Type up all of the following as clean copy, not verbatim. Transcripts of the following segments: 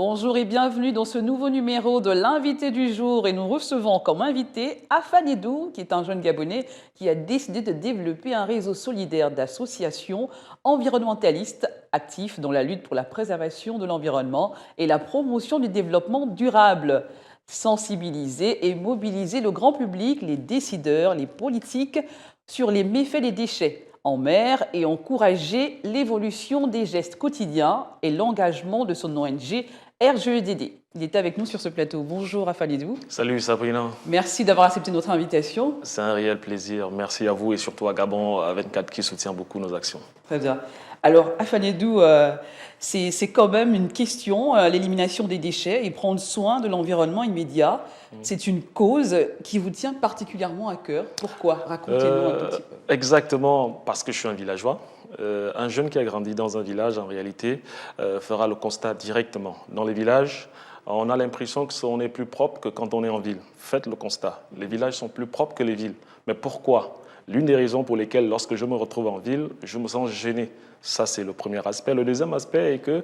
Bonjour et bienvenue dans ce nouveau numéro de l'invité du jour et nous recevons comme invité Afanedou, qui est un jeune Gabonais qui a décidé de développer un réseau solidaire d'associations environnementalistes actifs dans la lutte pour la préservation de l'environnement et la promotion du développement durable. Sensibiliser et mobiliser le grand public, les décideurs, les politiques sur les méfaits des déchets en mer et encourager l'évolution des gestes quotidiens et l'engagement de son ONG RGEDD. Il est avec nous sur ce plateau. Bonjour Afanedou. Salut Sabrina. Merci d'avoir accepté notre invitation. C'est un réel plaisir. Merci à vous et surtout à Gabon 24 qui soutient beaucoup nos actions. Très bien. Alors Afanedou, c'est quand même une question, l'élimination des déchets et prendre soin de l'environnement immédiat. C'est une cause qui vous tient particulièrement à cœur. Pourquoi? Racontez-nous un tout petit peu. Exactement, parce que je suis un villageois. Un jeune qui a grandi dans un village, en réalité, fera le constat directement. Dans les villages, on a l'impression que on est plus propre que quand on est en ville. Faites le constat. Les villages sont plus propres que les villes. Mais pourquoi? L'une des raisons pour lesquelles, lorsque je me retrouve en ville, je me sens gêné. Ça, c'est le premier aspect. Le deuxième aspect est que,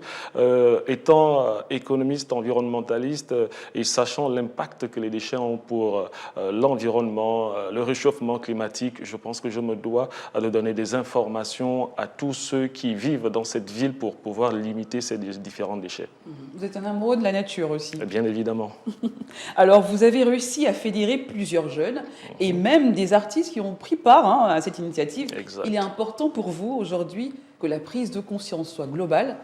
étant économiste, environnementaliste et sachant l'impact que les déchets ont pour l'environnement, le réchauffement climatique, je pense que je me dois de donner des informations à tous ceux qui vivent dans cette ville pour pouvoir limiter ces différents déchets. Vous êtes un amoureux de la nature aussi. Bien évidemment. Alors, vous avez réussi à fédérer plusieurs jeunes et même des artistes qui ont pris part à cette initiative. Exact. Il est important pour vous aujourd'hui que la prise de conscience soit globale.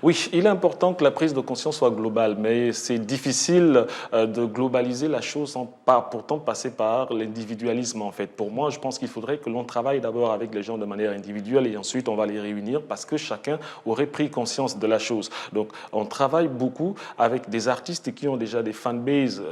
Oui, il est important que la prise de conscience soit globale, mais c'est difficile de globaliser la chose sans pourtant passer par l'individualisme en fait. Pour moi, je pense qu'il faudrait que l'on travaille d'abord avec les gens de manière individuelle et ensuite on va les réunir parce que chacun aurait pris conscience de la chose. Donc on travaille beaucoup avec des artistes qui ont déjà des fanbases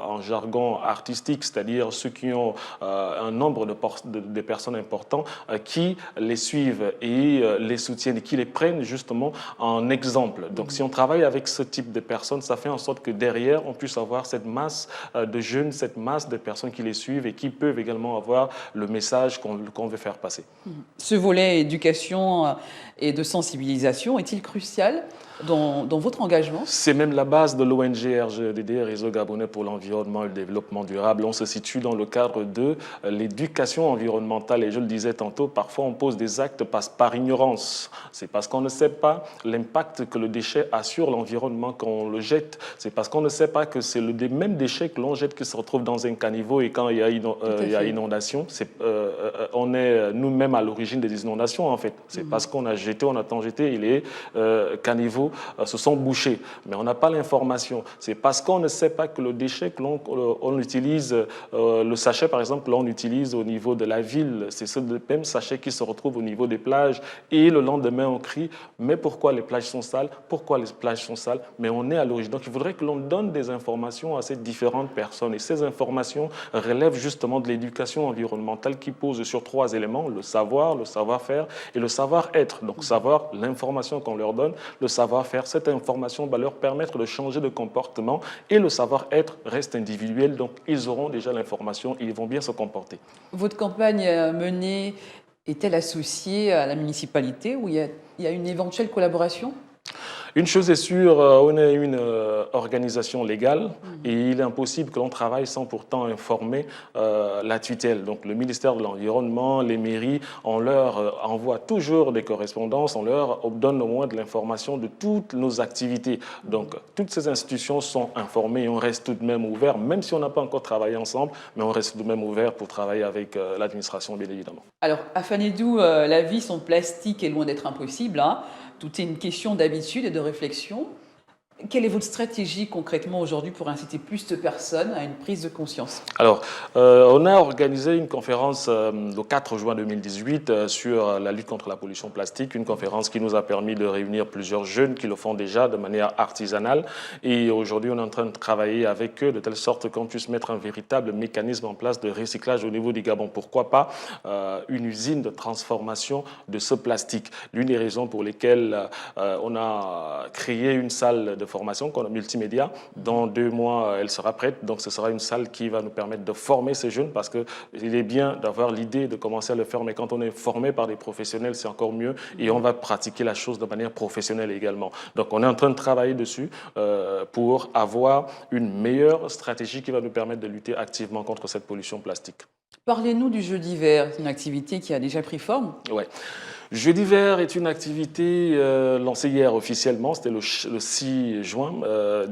en jargon artistique, c'est-à-dire ceux qui ont un nombre de personnes importants qui les suivent et les soutiennent et qui les prennent justement en exemple. Donc, si on travaille avec ce type de personnes, ça fait en sorte que derrière, on puisse avoir cette masse de jeunes, cette masse de personnes qui les suivent et qui peuvent également avoir le message qu'on veut faire passer. Ce volet éducation et de sensibilisation est-il crucial dans votre engagement? C'est même la base de l'ONG RGEDD, Réseau Gabonais pour l'environnement et le développement durable. On se situe dans le cadre de l'éducation environnementale. Et je le disais tantôt, parfois on pose des actes par ignorance. C'est parce qu'on ne sait pas l'impact que le déchet a sur l'environnement quand on le jette. C'est parce qu'on ne sait pas que c'est le même déchet que l'on jette qui se retrouve dans un caniveau et quand il y a inondation, on est nous-mêmes à l'origine des inondations en fait. C'est parce qu'on a jeté, on a tant jeté, et les caniveaux se sont bouchés. Mais on n'a pas l'information. C'est parce qu'on ne sait pas que le déchet que l'on utilise, le sachet par exemple que l'on utilise au niveau de la ville, c'est ce même sachet qui se retrouve au niveau des plages et le lendemain on crie mais pourquoi les plages sont sales? Pourquoi les plages sont sales? Mais on est à l'origine. Donc il faudrait que l'on donne des informations à ces différentes personnes et ces informations relèvent justement de l'éducation environnementale qui pose sur 3 éléments, le savoir, le savoir-faire et le savoir-être. Donc savoir l'information qu'on leur donne, le savoir-faire, cette information va leur permettre de changer de comportement et le savoir-être reste individuel, donc ils auront déjà l'information, ils vont bien se comporter. Votre campagne menée est-elle associée à la municipalité ou il y a une éventuelle collaboration? Une chose est sûre, on est une organisation légale et il est impossible que l'on travaille sans pourtant informer la tutelle. Donc le ministère de l'Environnement, les mairies, on leur envoie toujours des correspondances, on leur donne au moins de l'information de toutes nos activités. Donc toutes ces institutions sont informées et on reste tout de même ouvert, même si on n'a pas encore travaillé ensemble, mais on reste tout de même ouvert pour travailler avec l'administration bien évidemment. Alors Afanedou, la vie sans plastique est loin d'être impossible, Tout est une question d'habitude et de réflexion. Quelle est votre stratégie concrètement aujourd'hui pour inciter plus de personnes à une prise de conscience? Alors, on a organisé une conférence le 4 juin 2018 sur la lutte contre la pollution plastique, une conférence qui nous a permis de réunir plusieurs jeunes qui le font déjà de manière artisanale. Et aujourd'hui, on est en train de travailler avec eux de telle sorte qu'on puisse mettre un véritable mécanisme en place de recyclage au niveau du Gabon. Pourquoi pas une usine de transformation de ce plastique? L'une des raisons pour lesquelles on a créé une salle de d'information, multimédia. Dans 2 mois, elle sera prête. Donc, ce sera une salle qui va nous permettre de former ces jeunes parce qu'il est bien d'avoir l'idée de commencer à le faire, mais quand on est formé par des professionnels, c'est encore mieux et on va pratiquer la chose de manière professionnelle également. Donc, on est en train de travailler dessus pour avoir une meilleure stratégie qui va nous permettre de lutter activement contre cette pollution plastique. Parlez-nous du jeu d'hiver, c'est une activité qui a déjà pris forme. Ouais. Jeu d'hiver est une activité lancée hier officiellement, c'était le 6 juin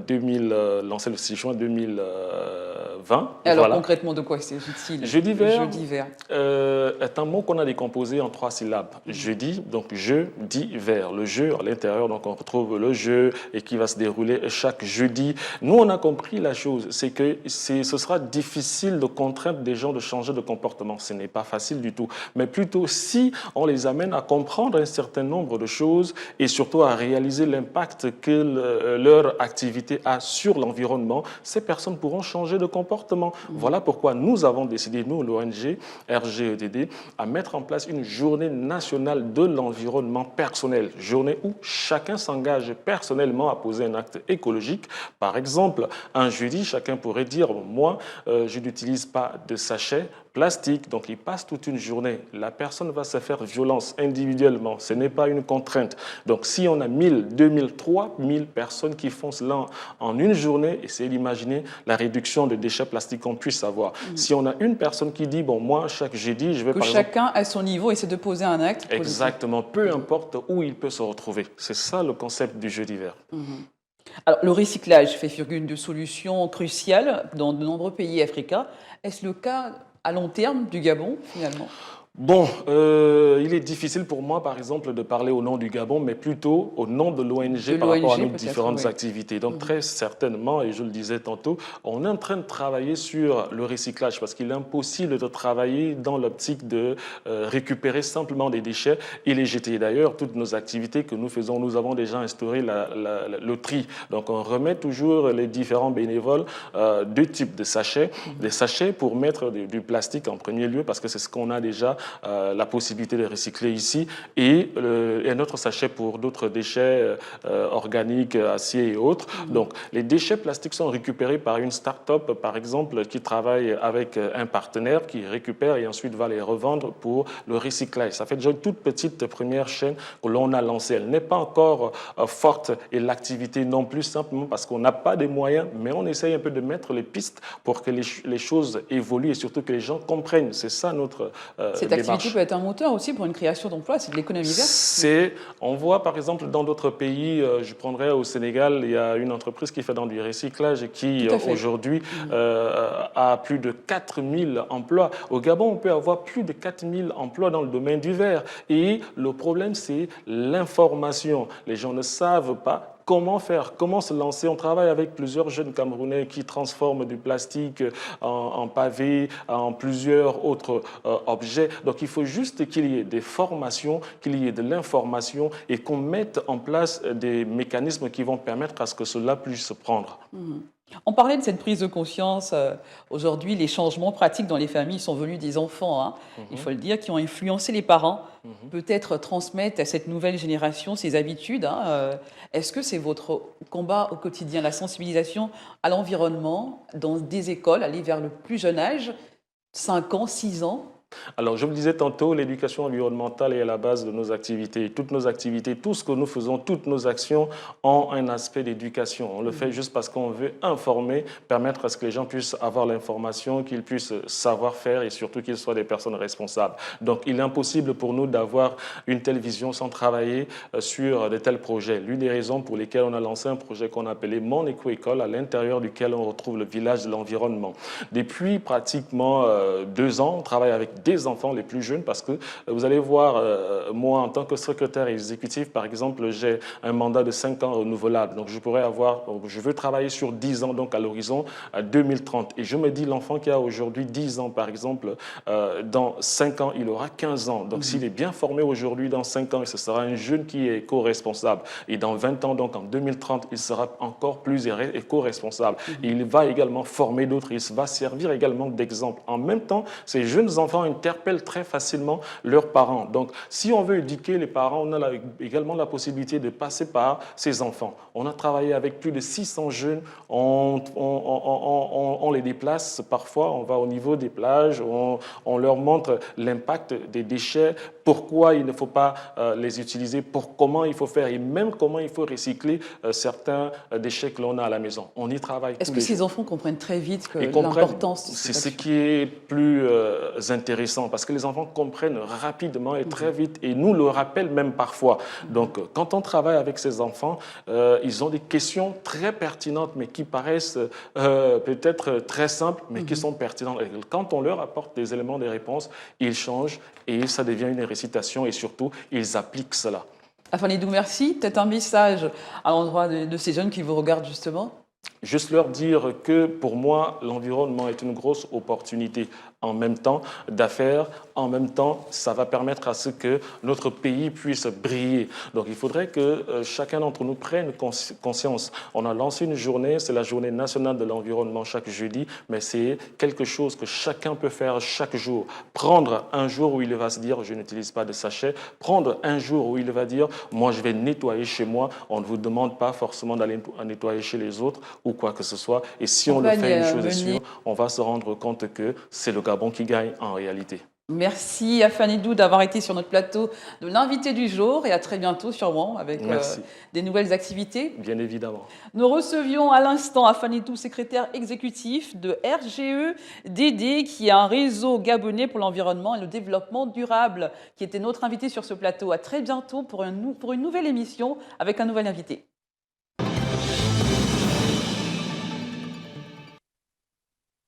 2000, lancé le 6 juin 2020. Et alors Voilà. concrètement, de quoi s'agit-il? Jeu d'hiver est est un mot qu'on a décomposé en 3 syllabes. Jeudi, donc jeu d'hiver. Le jeu à l'intérieur, donc on retrouve le jeu et qui va se dérouler chaque jeudi. Nous, on a compris la chose, c'est que ce sera difficile de contraindre des gens de changer de comportement. Ce n'est pas facile du tout, mais plutôt si on les amène à comprendre un certain nombre de choses et surtout à réaliser l'impact que leur activité a sur l'environnement, ces personnes pourront changer de comportement. Voilà pourquoi nous avons décidé, nous, l'ONG RGEDD, à mettre en place une journée nationale de l'environnement personnel. Journée où chacun s'engage personnellement à poser un acte écologique. Par exemple, un jeudi, chacun pourrait dire, moi, je n'utilise pas de sachet plastique, donc il passe toute une journée. La personne va se faire violence individuellement, ce n'est pas une contrainte. Donc si on a 1000, 2000, 3000 personnes qui font cela en une journée, essayez d'imaginer la réduction de déchets plastiques qu'on puisse avoir. Si on a une personne qui dit, bon, moi, chaque jeudi, je vais par exemple... chacun à son niveau essaie de poser un acte. Exactement, peu importe où il peut se retrouver. C'est ça le concept du jeu d'hiver. Alors, le recyclage fait figure de solution cruciale dans de nombreux pays africains. Est-ce le cas à long terme du Gabon, finalement? Bon, il est difficile pour moi, par exemple, de parler au nom du Gabon, mais plutôt au nom de l'ONG par rapport à nos différentes activités. Donc, très certainement, et je le disais tantôt, on est en train de travailler sur le recyclage parce qu'il est impossible de travailler dans l'optique de récupérer simplement des déchets et les jeter. D'ailleurs, toutes nos activités que nous faisons, nous avons déjà instauré le tri. Donc, on remet toujours les différents bénévoles 2 types de sachets. Des sachets pour mettre du plastique en premier lieu parce que c'est ce qu'on a déjà la possibilité de recycler ici et un autre sachet pour d'autres déchets organiques, acier et autres. Donc, les déchets plastiques sont récupérés par une start-up, par exemple, qui travaille avec un partenaire qui récupère et ensuite va les revendre pour le recyclage. Ça fait déjà une toute petite première chaîne que l'on a lancée. Elle n'est pas encore forte et l'activité non plus, simplement parce qu'on n'a pas de moyens, mais on essaye un peu de mettre les pistes pour que les choses évoluent et surtout que les gens comprennent. C'est ça notre Cette activité peut être un moteur aussi pour une création d'emplois, c'est de l'économie verte. On voit par exemple dans d'autres pays, je prendrais au Sénégal, il y a une entreprise qui fait dans du recyclage et qui aujourd'hui a plus de 4000 emplois. Au Gabon, on peut avoir plus de 4000 emplois dans le domaine du verre. Et le problème, c'est l'information. Les gens ne savent pas comment faire, comment se lancer. On travaille avec plusieurs jeunes Camerounais qui transforment du plastique en pavé, en plusieurs autres objets. Donc il faut juste qu'il y ait des formations, qu'il y ait de l'information et qu'on mette en place des mécanismes qui vont permettre à ce que cela puisse se prendre. On parlait de cette prise de conscience. Aujourd'hui, les changements pratiques dans les familles sont venus des enfants, hein, il faut le dire, qui ont influencé les parents. Peut-être transmettre à cette nouvelle génération ces habitudes. Hein. Est-ce que c'est votre combat au quotidien, la sensibilisation à l'environnement dans des écoles, aller vers le plus jeune âge, 5 ans, 6 ans? Alors, je vous le disais tantôt, l'éducation environnementale est à la base de nos activités. Toutes nos activités, tout ce que nous faisons, toutes nos actions ont un aspect d'éducation. On le fait juste parce qu'on veut informer, permettre à ce que les gens puissent avoir l'information, qu'ils puissent savoir faire et surtout qu'ils soient des personnes responsables. Donc, il est impossible pour nous d'avoir une telle vision sans travailler sur de tels projets. L'une des raisons pour lesquelles on a lancé un projet qu'on appelait Mon Éco-École, à l'intérieur duquel on retrouve le village de l'environnement. Depuis pratiquement 2 ans, on travaille avec des enfants les plus jeunes parce que vous allez voir, moi en tant que secrétaire exécutif, par exemple, j'ai un mandat de 5 ans renouvelable. Donc je veux travailler sur 10 ans, donc à l'horizon 2030. Et je me dis, l'enfant qui a aujourd'hui 10 ans, par exemple, dans 5 ans, il aura 15 ans. Donc s'il est bien formé aujourd'hui, dans 5 ans, ce sera un jeune qui est éco-responsable. Et dans 20 ans, donc en 2030, il sera encore plus éco-responsable. Il va également former d'autres, il va servir également d'exemple. En même temps, ces jeunes enfants interpellent très facilement leurs parents. Donc, si on veut éduquer les parents, on a également la possibilité de passer par ces enfants. On a travaillé avec plus de 600 jeunes, on les déplace parfois, on va au niveau des plages, on leur montre l'impact des déchets, pourquoi il ne faut pas les utiliser, comment il faut faire et même comment il faut recycler certains déchets que l'on a à la maison. On y travaille. Est-ce que ces enfants comprennent très vite l'importance de c'est ce qui est plus intéressant parce que les enfants comprennent rapidement et très vite et nous le rappellent même parfois. Donc, quand on travaille avec ces enfants, ils ont des questions très pertinentes mais qui paraissent peut-être très simples mais qui sont pertinentes. Et quand on leur apporte des éléments de réponse, ils changent et ça devient une récitation et surtout, ils appliquent cela. Afanidou, merci. Peut-être un message à l'endroit de ces jeunes qui vous regardent justement? Juste leur dire que pour moi, l'environnement est une grosse opportunité en même temps d'affaires, en même temps, ça va permettre à ce que notre pays puisse briller. Donc il faudrait que chacun d'entre nous prenne conscience. On a lancé une journée, c'est la journée nationale de l'environnement chaque jeudi, mais c'est quelque chose que chacun peut faire chaque jour. Prendre un jour où il va se dire « je n'utilise pas de sachet », prendre un jour où il va dire « moi je vais nettoyer chez moi », on ne vous demande pas forcément d'aller nettoyer chez les autres ou quoi que ce soit. Et si on le fait, une chose est sûre, on va se rendre compte que c'est le Gabon qui gagne en réalité. Merci Afanidou d'avoir été sur notre plateau de l'invité du jour et à très bientôt sûrement avec des nouvelles activités. Bien évidemment. Nous recevions à l'instant Afanidou, secrétaire exécutif de RGE-DD, qui est un réseau gabonais pour l'environnement et le développement durable, qui était notre invité sur ce plateau. À très bientôt pour une nouvelle émission avec un nouvel invité.